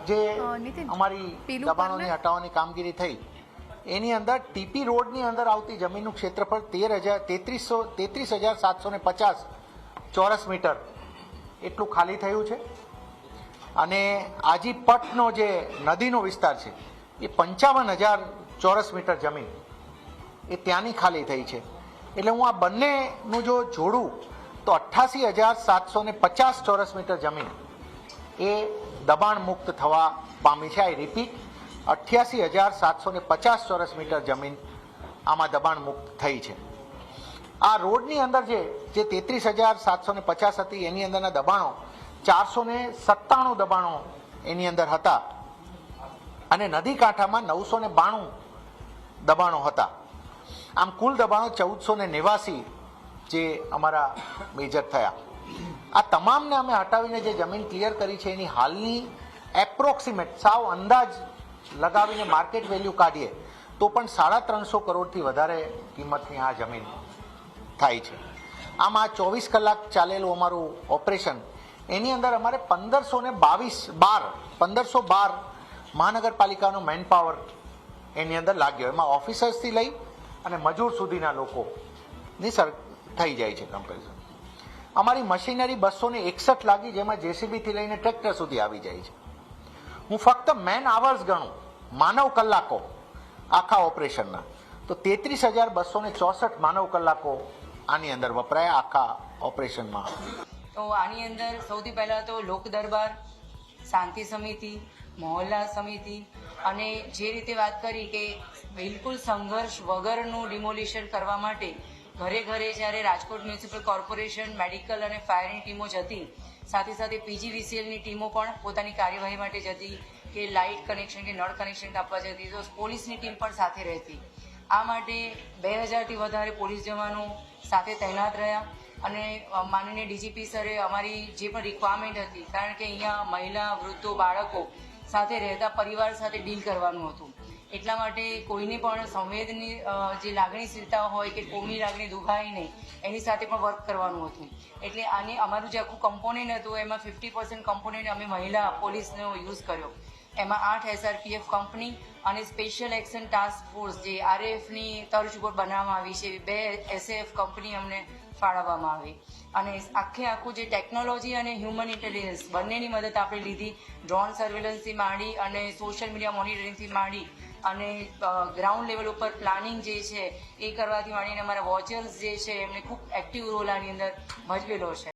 જે અમારી દબાણોની હટાવવાની કામગીરી થઈ એની અંદર ટીપી રોડની અંદર આવતી જમીનનું ક્ષેત્રફળ 33,750 ચોરસ મીટર એટલું ખાલી થયું છે અને આજી પટનો જે નદીનો વિસ્તાર છે એ 55,000 ચોરસ મીટર જમીન એ ત્યાંની ખાલી થઈ છે. એટલે હું આ બંનેનું જો જોડું તો 88,750 ચોરસ મીટર જમીન એ દબાણ મુક્ત થવા પામી છે. આઈ રિપીટ, 88,750 ચોરસ મીટર જમીન આમાં દબાણ મુક્ત થઈ છે. આ રોડની અંદર જે 33,750 હતી એની અંદરના દબાણો 497 દબાણો એની અંદર હતા અને નદી કાંઠામાં 992 દબાણો હતા. આમ કુલ દબાણો 1489 જે અમારા મેજર થયા. આ તમામને અમે હટાવીને જે જમીન ક્લિયર કરી છે એની હાલની એપ્રોક્સિમેટ સાવ અંદાજ લગાવીને માર્કેટ વેલ્યુ કાઢીએ તો પણ 350 કરોડથી વધારે કિંમતની આ જમીન થાય છે. આમ આ 24 કલાક ચાલેલું અમારું ઓપરેશન એની અંદર અમારે 1512 મહાનગરપાલિકાનો મેન પાવર એની અંદર લાગ્યો. એમાં ઓફિસર્સથી લઈ અને મજૂર સુધીના લોકોની થઈ જાય છે કમ્પેરિઝન. અમારી મશીનરી 261 લાગી, જેમાં જેસીબીથી લઈને ટ્રેક્ટર સુધી આવી જાય છે. હું ફક્ત મેન આવર્સ ગણું, માનવ કલાકો આખા ઓપરેશનના, તો 33,264 માનવ કલાકો આની અંદર વપરાયા આખા ઓપરેશનમાં. તો આની અંદર સૌથી પહેલાં તો લોક દરબાર, શાંતિ સમિતિ, મહોલ્લા સમિતિ અને જે રીતે વાત કરી કે બિલકુલ સંઘર્ષ વગરનું ડિમોલિશન કરવા માટે ઘરે ઘરે જ્યારે રાજકોટ મ્યુનિસિપલ કોર્પોરેશન, મેડિકલ અને ફાયરની ટીમો જતી, સાથે સાથે પીજીવીસીએલની ટીમો પણ પોતાની કાર્યવાહી માટે જતી, કે લાઇટ કનેક્શન કે નળ કનેક્શન કાપવા જતી, તો પોલીસની ટીમ પણ સાથે રહેતી. આ માટે 2000થી વધારે પોલીસ જવાનો સાથે તૈનાત રહ્યા અને માનનીય ડીજીપી સરે અમારી જે પણ રિક્વાયરમેન્ટ હતી, કારણ કે અહીંયા મહિલા, વૃદ્ધો, બાળકો સાથે રહેતા પરિવાર સાથે ડીલ કરવાનું હતું, એટલા માટે કોઈને પણ સંવેદની જે લાગણીશીલતા હોય કે કોમની લાગણી દુભાય નહીં એની સાથે પણ વર્ક કરવાનું હતું. એટલે આને અમારું જે આખું કમ્પોનેન્ટ હતું એમાં 50% કમ્પોનેન્ટ અમે મહિલા પોલીસનો યુઝ કર્યો. એમાં 8 SRPF કંપની અને સ્પેશિયલ એક્શન ટાસ્ક ફોર્સ જે RAFની તર્જ ઉપર બનાવવામાં આવી છે, 2 SAF કંપની અમને ફાળવવામાં આવી અને આખું જે ટેકનોલોજી અને હ્યુમન ઇન્ટેલિજન્સ બંનેની મદદ આપણે લીધી. ડ્રોન સર્વેલન્સથી માંડી અને સોશિયલ મીડિયા મોનિટરિંગથી માંડી અને ગ્રાઉન્ડ લેવલ ઉપર પ્લાનિંગ જે છે એ કરવાથી માંડીને અમારા વોચર્સ જે છે એમને ખૂબ એક્ટિવ રોલ આની અંદર ભજવેલો છે.